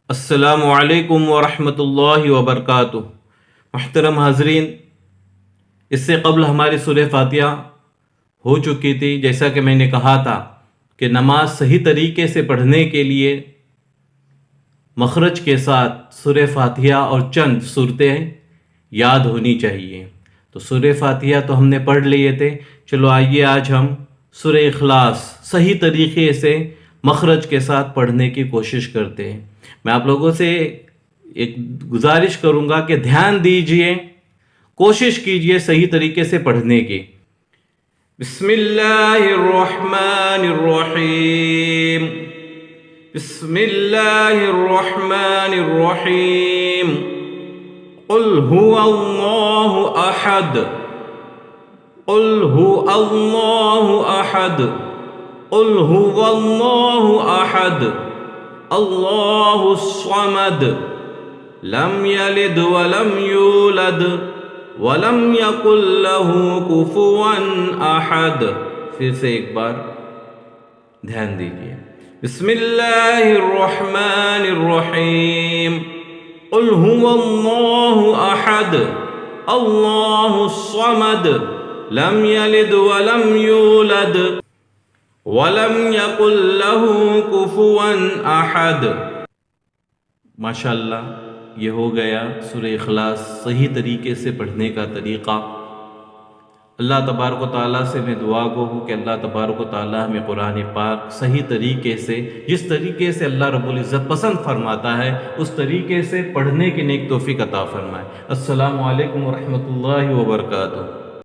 السلام علیکم ورحمۃ اللہ وبرکاتہ۔ محترم حاضرین، اس سے قبل ہماری سورہ فاتحہ ہو چکی تھی۔ جیسا کہ میں نے کہا تھا کہ نماز صحیح طریقے سے پڑھنے کے لیے مخرج کے ساتھ سورہ فاتحہ اور چند صورتیں یاد ہونی چاہیے۔ تو سورہ فاتحہ تو ہم نے پڑھ لیے تھے، چلو آئیے آج ہم سورہ اخلاص صحیح طریقے سے مخرج کے ساتھ پڑھنے کی کوشش کرتے ہیں۔ میں آپ لوگوں سے ایک گزارش کروں گا کہ دھیان دیجئے، کوشش کیجئے صحیح طریقے سے پڑھنے کی۔ بسم اللہ الرحمن الرحیم، بسم اللہ الرحمن الرحیم، قل هو اللہ احد، قل هو اللہ احد، قل هو اللہ احد، اللہ الصمد، لم یلد ولم یولد ولم یکن لہ کفوا احد۔ پھر سے ایک بار دھیان دیجیے۔ بسم اللہ الرحمن الرحیم، قل هو اللہ احد، اللہ الصمد، لم یلد ولم یولد وَلَمْ يَقُلْ لَهُ كُفُوًا أَحَدٌ۔ ماشاءاللہ، یہ ہو گیا سورہ اخلاص صحیح طریقے سے پڑھنے کا طریقہ۔ اللہ تبارک و تعالیٰ سے میں دعا گو ہوں کہ اللہ تبارک و تعالیٰ ہمیں قرآن پاک صحیح طریقے سے، جس طریقے سے اللہ رب العزت پسند فرماتا ہے، اس طریقے سے پڑھنے کی نیک توفیق عطا فرمائے۔ السلام علیکم ورحمۃ اللہ وبرکاتہ۔